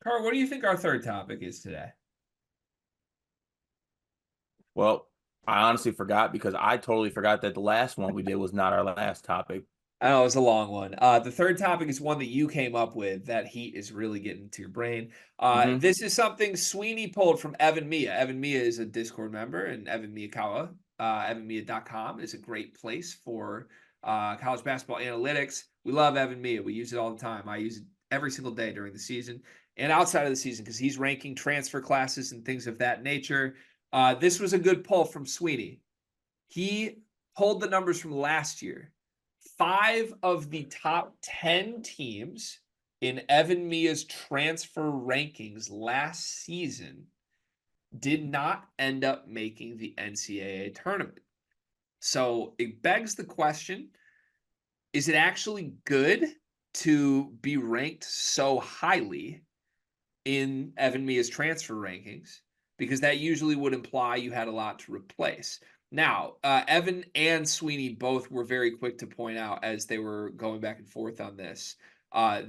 Carl, what do you think our third topic is today? Well, I honestly forgot because I totally forgot that the last one we did was not our last topic. I know it was a long one. The third topic is one that you came up with. That heat is really getting to your brain. Hmm. This is something Sweeney pulled from Evan Mia. Evan Mia is a Discord member, and Evan Miyakawa, evanmia.com is a great place for college basketball analytics. We love Evan Mia. We use it all the time. I use it every single day during the season and outside of the season because he's ranking transfer classes and things of that nature. This was a good pull from Sweeney. He pulled the numbers from last year. 5 of the top 10 teams in Evan Mia's transfer rankings last season did not end up making the NCAA tournament. So it begs the question, is it actually good to be ranked so highly in Evan Mia's transfer rankings? Because that usually would imply you had a lot to replace. Now, Evan and Sweeney both were very quick to point out as they were going back and forth on this.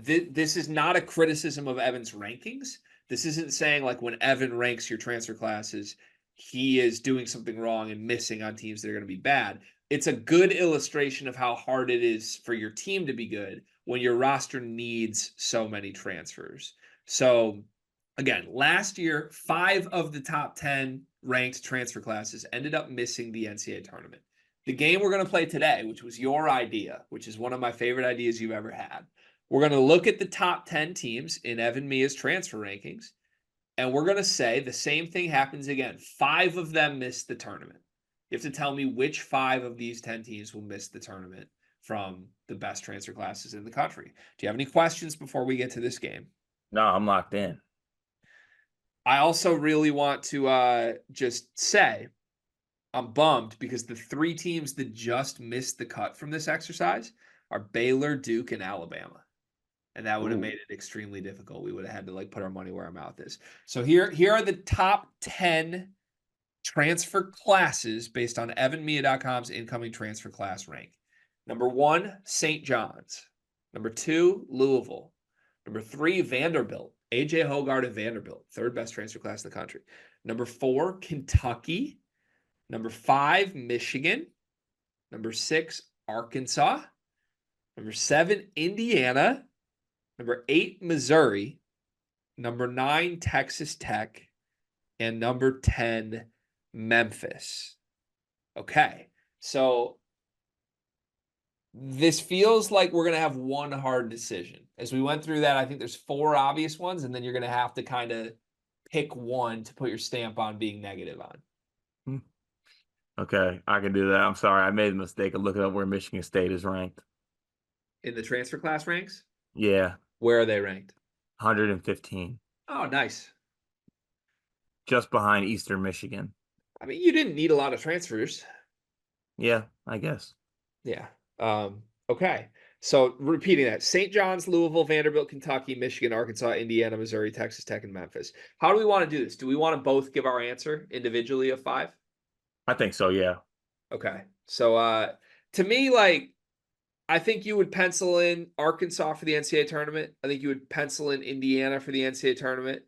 This is not a criticism of Evan's rankings. This isn't saying like when Evan ranks your transfer classes, he is doing something wrong and missing on teams that are going to be bad. It's a good illustration of how hard it is for your team to be good when your roster needs so many transfers. So, again, last year, 5 of the top 10 ranked transfer classes ended up missing the NCAA tournament. The game we're going to play today, which was your idea, which is one of my favorite ideas you've ever had, we're going to look at the top 10 teams in Evan Mia's transfer rankings, and we're going to say the same thing happens again. 5 of them missed the tournament. You have to tell me which 5 of these 10 teams will miss the tournament from the best transfer classes in the country. Do you have any questions before we get to this game? No, I'm locked in. I also really want to just say I'm bummed because the 3 teams that just missed the cut from this exercise are Baylor, Duke, and Alabama. And that would have Ooh. made it extremely difficult. We would have had to like put our money where our mouth is. So here are the top 10 transfer classes based on evanmia.com's incoming transfer class rank. Number 1, St. John's. Number 2, Louisville. Number 3, Vanderbilt. AJ Hoggard of Vanderbilt, third best transfer class in the country. Number 4, Kentucky. Number 5, Michigan. Number 6, Arkansas. Number 7, Indiana. Number 8, Missouri. Number 9, Texas Tech. And number 10, Memphis. Okay. So this feels like we're going to have one hard decision. As we went through that, I think there's 4 obvious ones, and then you're going to have to kind of pick one to put your stamp on being negative on. Hmm. Okay, I can do that. I'm sorry. I made a mistake of looking up where Michigan State is ranked. In the transfer class ranks, Yeah, where are they ranked? 115. Oh, nice. Just behind Eastern Michigan. I mean, you didn't need a lot of transfers. Yeah, I guess. Yeah. Okay. So repeating that, St. John's, Louisville, Vanderbilt, Kentucky, Michigan, Arkansas, Indiana, Missouri, Texas Tech, and Memphis. How do we want to do this? Do we want to both give our answer individually of 5? I think so, yeah. Okay. So to me, like, I think you would pencil in Arkansas for the NCAA tournament. I think you would pencil in Indiana for the NCAA tournament.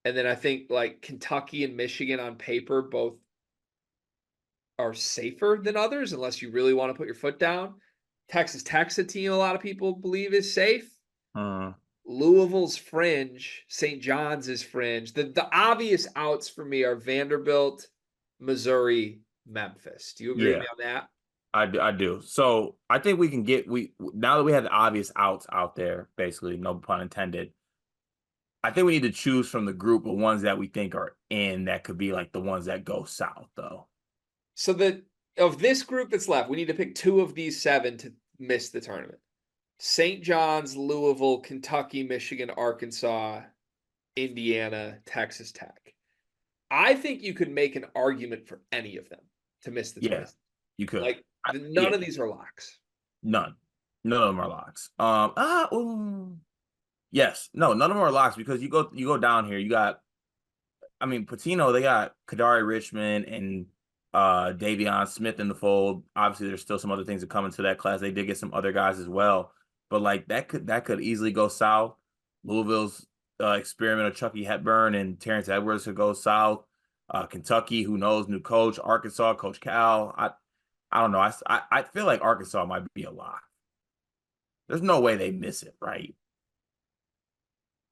And then I think like Kentucky and Michigan on paper both are safer than others unless you really want to put your foot down. Texas Tech's a team a lot of people believe is safe. Uh, Louisville's fringe, St. John's is fringe. The obvious outs for me are Vanderbilt, Missouri, Memphis. Do you agree with yeah, me on that? I do. So I think we can get we now that we have the obvious outs out there, basically, no pun intended. I think we need to choose from the group of ones that we think are in that could be like the ones that go south, though. So that of this group that's left, we need to pick 2 of these 7 to miss the tournament. St. John's, Louisville, Kentucky, Michigan, Arkansas, Indiana, Texas Tech. I think you could make an argument for any of them to miss the Yeah, tournament. you could. Like none Yeah, of these are locks. none. None of them are locks. Ooh. Yes, no, none of them are locks because you go down here. You got, I mean, Patino. They got Kadari Richmond and Davion Smith in the fold. Obviously, there's still some other things that come into that class. They did get some other guys as well, but like that could easily go south. Louisville's experiment of Chucky Hepburn and Terrence Edwards could go south. Kentucky, who knows, new coach. Arkansas, Coach Cal. I don't know. I feel like Arkansas might be a lock. There's no way they miss it, right?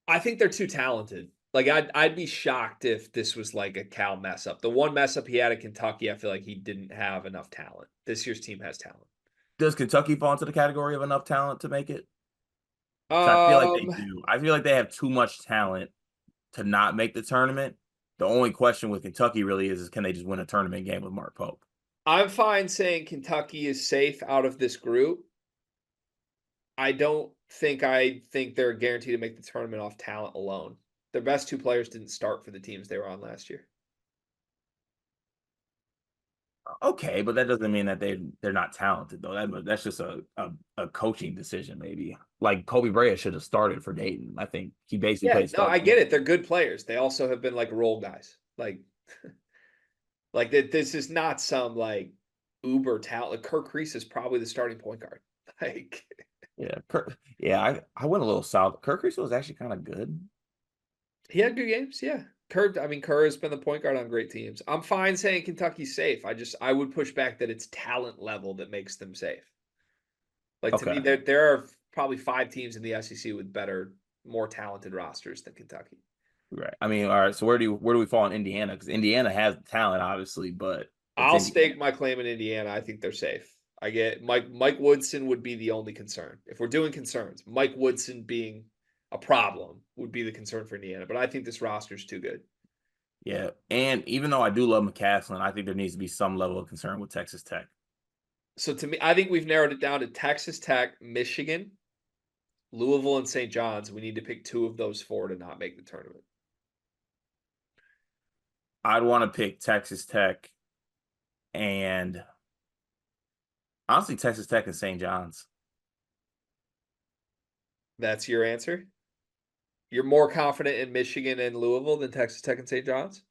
I think they're too talented. Like I'd be shocked if this was like a Cal mess up. The one mess up he had at Kentucky, I feel like he didn't have enough talent. This year's team has talent. Does Kentucky fall into the category of enough talent to make it? 'Cause I feel like they Um, do. I feel like they have too much talent to not make the tournament. The only question with Kentucky really is can they just win a tournament game with Mark Pope? I'm fine saying Kentucky is safe out of this group. I don't think they're guaranteed to make the tournament off talent alone. Their best two players didn't start for the teams they were on last year. Okay, but that doesn't mean that they're not talented though. That's just a coaching decision maybe. Like Kobe Bryant should have started for Dayton. I think he basically Yeah, played no, start. I get it. They're good players. They also have been like role guys. Like that. This is not some like uber talent. Like Kirk Reese is probably the starting point guard. Like Yeah, yeah. I went a little south. Kirk Cousins was actually kind of good. he had good games. Yeah, Kerr. I mean, Kerr has been the point guard on great teams. I'm fine saying Kentucky's safe. I would push back that it's talent level that makes them safe. Like to me, Okay, there are probably 5 teams in the SEC with better, more talented rosters than Kentucky. right. I mean, all right. So where do we fall in Indiana? Because Indiana has talent, obviously, but it's I'll Indiana. stake my claim in Indiana. I think they're safe. I get Mike Woodson would be the only concern. If we're doing concerns, Mike Woodson being a problem would be the concern for Indiana. But I think this roster is too good. Yeah, and even though I do love McCaslin, I think there needs to be some level of concern with Texas Tech. So to me, I think we've narrowed it down to Texas Tech, Michigan, Louisville, and St. John's. We need to pick 2 of those 4 to not make the tournament. I'd want to pick Texas Tech and honestly Texas Tech and St. John's. That's your answer? You're more confident in Michigan and Louisville than Texas Tech and St. John's?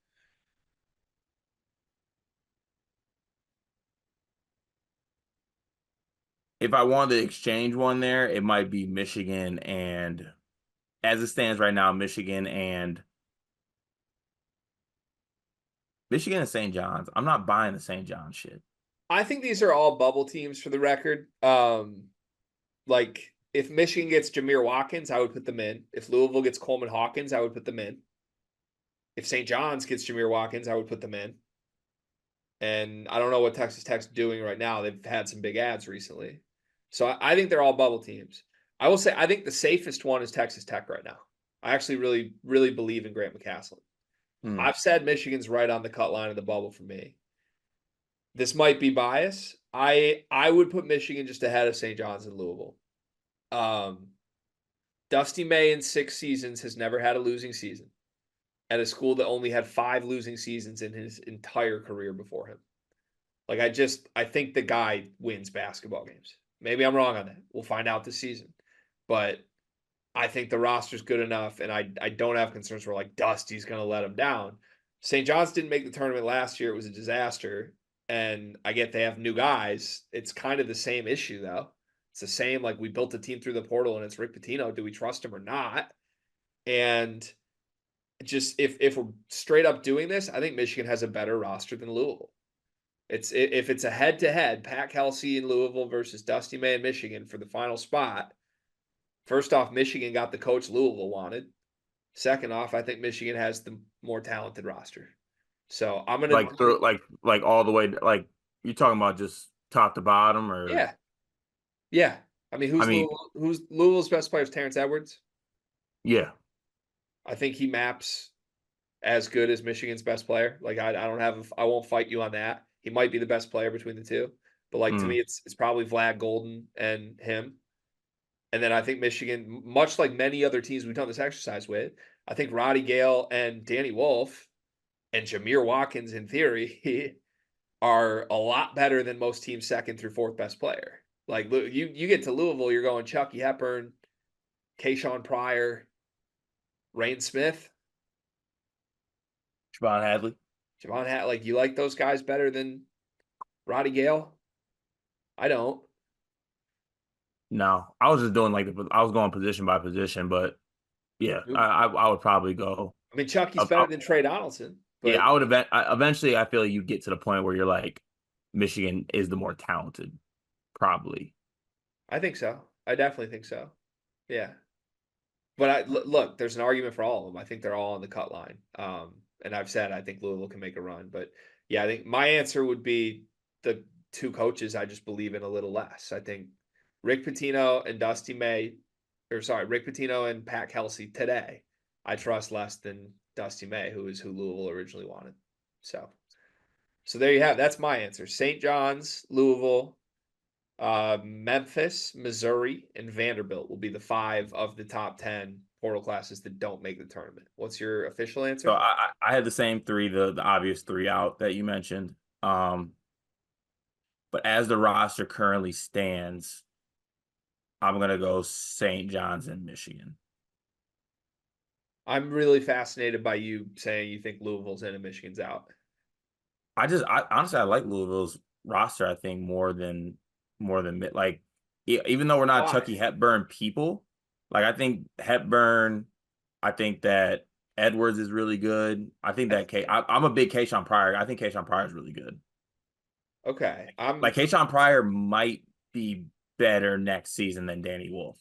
If I wanted to exchange one there, it might be Michigan and as it stands right now, Michigan and St. John's. I'm not buying the St. John's shit. I think these are all bubble teams for the record. Like if Michigan gets Jameer Watkins, I would put them in. If Louisville gets Coleman Hawkins, I would put them in. If St. John's gets Jameer Watkins, I would put them in. And I don't know what Texas Tech's doing right now. They've had some big ads recently. So I think they're all bubble teams. I will say I think the safest one is Texas Tech right now. I actually really, really believe in Grant McCasland. Hmm. I've said Michigan's right on the cut line of the bubble for me. This might be bias. I would put Michigan just ahead of St. John's and Louisville. Um, Dusty May in 6 seasons has never had a losing season at a school that only had 5 losing seasons in his entire career before him. Like I think the guy wins basketball games. Maybe I'm wrong on that. We'll find out this season. But I think the roster's good enough, and I don't have concerns where like Dusty's going to let him down. St. John's didn't make the tournament last year. It was a disaster. And I get they have new guys. It's kind of the same issue, though. It's the same, like we built a team through the portal and it's Rick Pitino. Do we trust him or not? And just if we're straight up doing this, I think Michigan has a better roster than Louisville. If it's a head to head, Pat Kelsey in Louisville versus Dusty May in Michigan for the final spot. First off, Michigan got the coach Louisville wanted. Second off, I think Michigan has the more talented roster. So I'm gonna Like through like all the way like you talking about just top to bottom or yeah. Yeah. I mean, I mean, who's Louisville's best player is Terrence Edwards. yeah. I think he maps as good as Michigan's best player. Like I won't fight you on that. He might be the best player between the two. But like to Mm. me, it's probably Vlad Golden and him. And then I think Michigan, much like many other teams we've done this exercise with, I think Roddy Gale and Danny Wolf and Jameer Watkins, in theory, are a lot better than most teams' second through fourth best player. Like you get to Louisville, you're going Chucky Hepburn, Kayshawn Pryor, Rain Smith, Javon Hadley. Javon Hat. Like you like those guys better than Roddy Gale? I don't. No, I was just doing like I was going position by position, but Yeah, Who- I would probably go. I mean, Chucky's I, better than Trey Donaldson, yeah, but eventually I feel like you get to the point where you're like Michigan is the more talented, probably. I think so. I definitely think so. Yeah. But look, there's an argument for all of them. I think they're all on the cut line. And I've said I think Louisville can make a run. But yeah, I think my answer would be the two coaches I just believe in a little less. I think Rick Pitino and Rick Pitino and Pat Kelsey today, I trust less than Dusty May, who is who Louisville originally wanted. So there you have. That's my answer. St. John's, Louisville, Memphis, Missouri, and Vanderbilt will be the 5 of the top 10 portal classes that don't make the tournament. What's your official answer? So I had the same three, the obvious three out that you mentioned. But as the roster currently stands, I'm gonna go St. John's in Michigan. I'm really fascinated by you saying you think Louisville's in and Michigan's out. I honestly I like Louisville's roster. I think like even though we're not Why? Chucky Hepburn people, like I think Hepburn, I think that Edwards is really good. I think that I'm a big Kayshawn Pryor. I think Kayshawn Pryor is really good. Okay. Like Kayshawn Pryor might be better next season than Danny Wolf.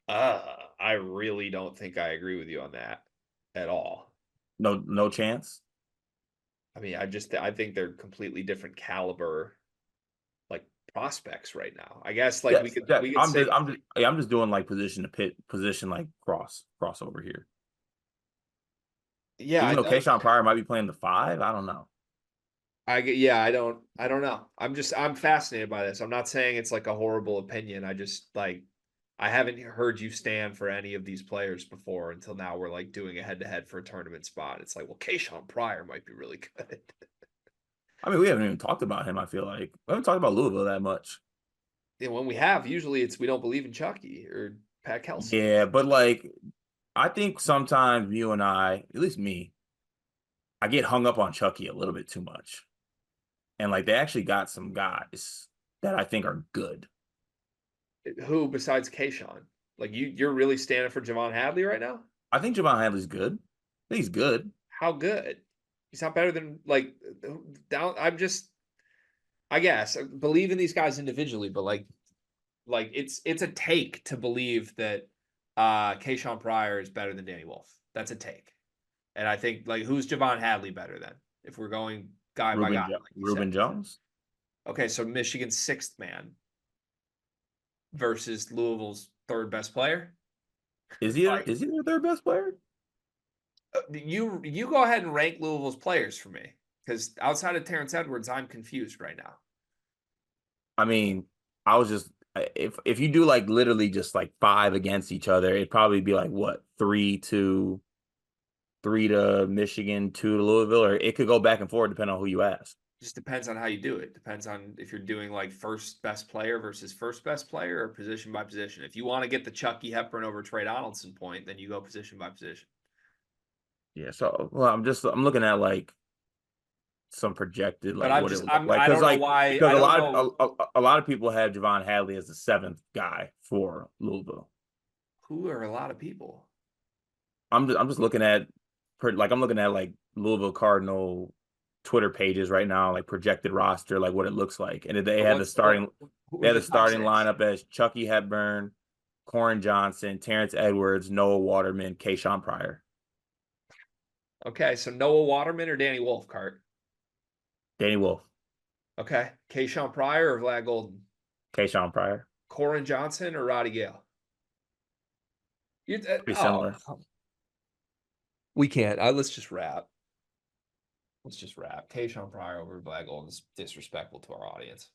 I really don't think I agree with you on that at all. No chance. I mean, I think they're completely different caliber like prospects right now. I guess like Yes, we could I'm say I'm just doing like position like crossover here. yeah, Even though Kayshawn Pryor might be playing the 5, I don't know. I don't know. I'm fascinated by this. I'm not saying it's like a horrible opinion. I just like I haven't heard you stand for any of these players before until now. We're like doing a head to head for a tournament spot. It's like, well, Kayshawn Pryor might be really good. I mean, we haven't even talked about him. I feel like we haven't talked about Louisville that much. And when we have, usually it's we don't believe in Chucky or Pat Kelsey. Yeah, but like I think sometimes you and I, at least me, I get hung up on Chucky a little bit too much. And like they actually got some guys that I think are good. Who besides Kayshawn? Like you're really standing for Javon Hadley right now? I think Javon Hadley's good. I think he's good. How good? He's not better than like down. I guess believe in these guys individually, but like it's a take to believe that Kayshawn Pryor is better than Danny Wolf. That's a take. And I think like who's Javon Hadley better than? If we're going guy by guy, like Reuben Jones. Okay, so Michigan's 6th man versus Louisville's 3rd best player. Is he their third best player? You go ahead and rank Louisville's players for me because outside of Terrence Edwards, I'm confused right now. I mean, I was just if you do like literally just like 5 against each other, it'd probably be like what 3-2. 3 to Michigan, 2 to Louisville, or it could go back and forth depending on who you ask. Just depends on how you do it. Depends on if you're doing like first best player versus first best player or position by position. If you want to get the Chucky Hepburn over Trey Donaldson point, then you go position by position. Yeah, so well, I'm looking at like some projected like But what it would look like because like because a lot of people have Javon Hadley as the 7th guy for Louisville. Who are a lot of people? I'm just looking at I'm looking at like Louisville Cardinal Twitter pages right now, like projected roster, like what it looks like, and they had the starting lineup as Chucky Hepburn, Koren Johnson, Terrence Edwards, Noah Waterman, Kayshawn Pryor. Okay, so Noah Waterman or Danny Wolfcart? Danny Wolf. Okay, Kayshawn Pryor or Vlad Golden? Kayshawn Pryor. Koren Johnson or Roddy Gale? Pretty similar. We can't. Let's just wrap. Kayshawn Pryor over Vlad Golden is disrespectful to our audience.